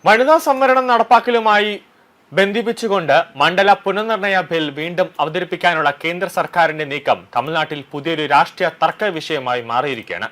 വനിതാ സംവരണം നടപ്പാക്കലുമായി ബന്ധിപ്പിച്ചുകൊണ്ട് മണ്ഡല പുനർനിർണയ ബിൽ വീണ്ടും അവതരിപ്പിക്കാനുള്ള കേന്ദ്ര സർക്കാരിന്റെ നീക്കം തമിഴ്നാട്ടിൽ പുതിയൊരു രാഷ്ട്രീയ തർക്ക വിഷയമായി മാറിയിരിക്കുകയാണ്.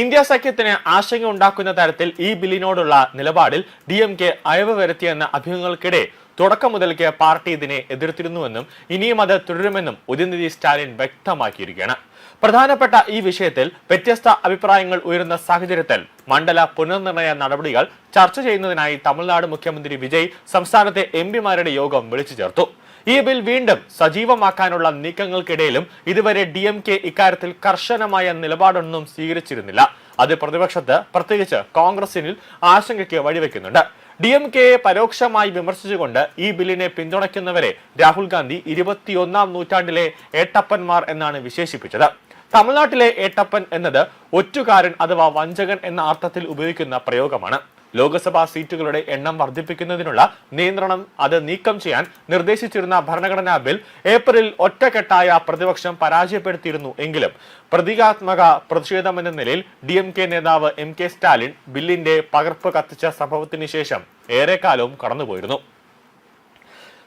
ഇന്ത്യ സഖ്യത്തിന് ആശങ്ക ഉണ്ടാക്കുന്ന തരത്തിൽ ഈ ബില്ലിനോടുള്ള നിലപാടിൽ DMK അയവ് വരുത്തിയെന്ന അഭ്യൂഹങ്ങൾക്കിടെ തുടക്കം മുതൽക്ക് പാർട്ടി ഇതിനെ എതിർത്തിരുന്നുവെന്നും ഇനിയും അത് തുടരുമെന്നും ഉദയനിധി സ്റ്റാലിൻ വ്യക്തമാക്കിയിരിക്കുകയാണ്. പ്രധാനപ്പെട്ട ഈ വിഷയത്തിൽ വ്യത്യസ്ത അഭിപ്രായങ്ങൾ ഉയരുന്ന സാഹചര്യത്തിൽ മണ്ഡല പുനർനിർണയ നടപടികൾ ചർച്ച ചെയ്യുന്നതിനായി തമിഴ്നാട് മുഖ്യമന്ത്രി വിജയ് സംസ്ഥാനത്തെ MP-മാരുടെ യോഗം വിളിച്ചു ചേർത്തു. ഈ ബിൽ വീണ്ടും സജീവമാക്കാനുള്ള നീക്കങ്ങൾക്കിടയിലും ഇതുവരെ DMK ഇക്കാര്യത്തിൽ കർശനമായ നിലപാടൊന്നും സ്വീകരിച്ചിരുന്നില്ല. അത് പ്രതിപക്ഷത്ത് പ്രത്യേകിച്ച് കോൺഗ്രസിൽ ആശങ്കയ്ക്ക് വഴിവെക്കുന്നുണ്ട്. DMKയെ പരോക്ഷമായി വിമർശിച്ചുകൊണ്ട് ഈ ബില്ലിനെ പിന്തുണയ്ക്കുന്നവരെ രാഹുൽ ഗാന്ധി 21ാം നൂറ്റാണ്ടിലെ ഏട്ടപ്പന്മാർ എന്നാണ് വിശേഷിപ്പിച്ചത്. തമിഴ്നാട്ടിലെ ഏട്ടപ്പൻ എന്നത് ഒറ്റുകാരൻ അഥവാ വഞ്ചകൻ എന്ന അർത്ഥത്തിൽ ഉപയോഗിക്കുന്ന പ്രയോഗമാണ്. ലോക്സഭാ സീറ്റുകളുടെ എണ്ണം വർദ്ധിപ്പിക്കുന്നതിനുള്ള നിയന്ത്രണം അത് നീക്കം ചെയ്യാൻ നിർദ്ദേശിച്ചിരുന്ന ഭരണഘടനാ ബിൽ ഏപ്രിലിൽ ഒറ്റക്കെട്ടായ പ്രതിപക്ഷം പരാജയപ്പെടുത്തിയിരുന്നു എങ്കിലും പ്രതീകാത്മക പ്രതിഷേധമെന്ന നിലയിൽ DMK നേതാവ് MK സ്റ്റാലിൻ ബില്ലിന്റെ പകർപ്പ് കത്തിച്ച സംഭവത്തിന് ശേഷം ഏറെക്കാലവും കടന്നുപോയിരുന്നു.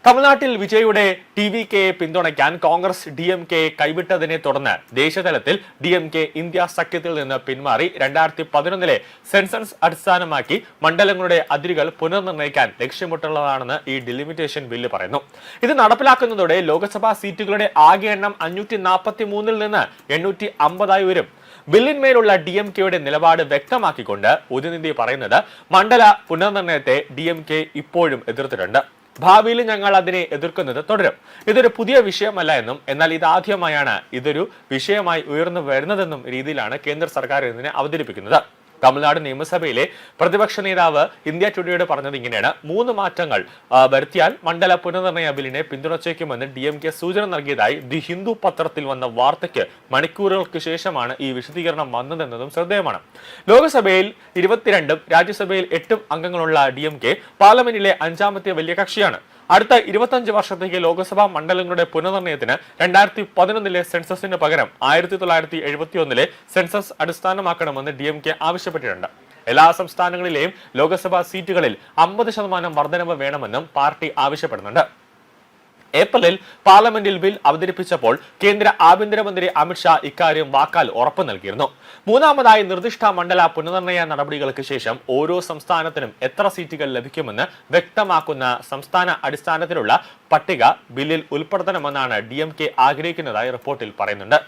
തമിഴ്നാട്ടിൽ വിജയുടെ TVKയെ പിന്തുണയ്ക്കാൻ കോൺഗ്രസ് DMKയെ കൈവിട്ടതിനെ തുടർന്ന് ദേശതലത്തിൽ DMK ഇന്ത്യ സഖ്യത്തിൽ നിന്ന് പിന്മാറി 2011 സെൻസസ് അടിസ്ഥാനമാക്കി മണ്ഡലങ്ങളുടെ അതിരുകൾ പുനർനിർണയിക്കാൻ ലക്ഷ്യമിട്ടുള്ളതാണെന്ന് ഈ ഡിലിമിറ്റേഷൻ ബില്ല് പറയുന്നു. ഇത് നടപ്പിലാക്കുന്നതോടെ ലോക്സഭാ സീറ്റുകളുടെ ആകെ എണ്ണം 543-ൽ നിന്ന് 850 വരും. ബില്ലിന്മേലുള്ള DMKയുടെ നിലപാട് വ്യക്തമാക്കിക്കൊണ്ട് ഉദയനിധി പറയുന്നത് മണ്ഡല പുനർനിർണയത്തെ DMK ഇപ്പോഴും എതിർത്തിട്ടുണ്ട്. ഭാവിയിൽ ഞങ്ങൾ അതിനെ എതിർക്കുന്നത് തുടരും. ഇതൊരു പുതിയ വിഷയമല്ല എന്നും എന്നാൽ ഇതാദ്യമായാണ് ഇതൊരു വിഷയമായി ഉയർന്നു വരുന്നതെന്നും രീതിയിലാണ് കേന്ദ്ര സർക്കാർ ഇതിനെ അവതരിപ്പിക്കുന്നത്. തമിഴ്നാട് നിയമസഭയിലെ പ്രതിപക്ഷ നേതാവ് ഇന്ത്യ ടുഡേയോട് പറഞ്ഞത് ഇങ്ങനെയാണ്: 3 മാറ്റങ്ങൾ വരുത്തിയാൽ മണ്ഡല പുനർനിർണയ ബില്ലിനെ പിന്തുണച്ചേക്കുമെന്ന് DMK സൂചന നൽകിയതായി ദി ഹിന്ദു പത്രത്തിൽ വന്ന വാർത്തയ്ക്ക് മണിക്കൂറുകൾക്ക് ശേഷമാണ് ഈ വിശദീകരണം വന്നതെന്നതും ശ്രദ്ധേയമാണ്. ലോക്സഭയിൽ 22ഉം രാജ്യസഭയിൽ 8ഉം അംഗങ്ങളുള്ള DMK പാർലമെന്റിലെ 5ാമത്തെ വലിയ കക്ഷിയാണ്. അടുത്ത 25 വർഷത്തേക്ക് ലോക്സഭാ മണ്ഡലങ്ങളുടെ പുനർനിർണയത്തിന് 2011 സെൻസസിന് പകരം 1971 സെൻസസ് അടിസ്ഥാനമാക്കണമെന്ന് DMK ആവശ്യപ്പെട്ടിട്ടുണ്ട്. എല്ലാ സംസ്ഥാനങ്ങളിലെയും ലോക്സഭാ സീറ്റുകളിൽ 50% വർധനവ് വേണമെന്നും പാർട്ടി ആവശ്യപ്പെടുന്നുണ്ട്. ഏപ്രിലിൽ പാർലമെന്റിൽ ബിൽ അവതരിപ്പിച്ചപ്പോൾ കേന്ദ്ര ആഭ്യന്തരമന്ത്രി അമിത്ഷാ ഇക്കാര്യം വാക്കാൽ ഉറപ്പ് നൽകിയിരുന്നു. മൂന്നാമതായി നിർദ്ദിഷ്ട മണ്ഡല പുനർനിർണയ നടപടികൾക്ക് ശേഷം ഓരോ സംസ്ഥാനത്തിനും എത്ര സീറ്റുകൾ ലഭിക്കുമെന്ന് വ്യക്തമാക്കുന്ന സംസ്ഥാന അടിസ്ഥാനത്തിലുള്ള പട്ടിക ബില്ലിൽ ഉൾപ്പെടുത്തണമെന്നാണ് DMK ആഗ്രഹിക്കുന്നതായി റിപ്പോർട്ടിൽ പറയുന്നുണ്ട്.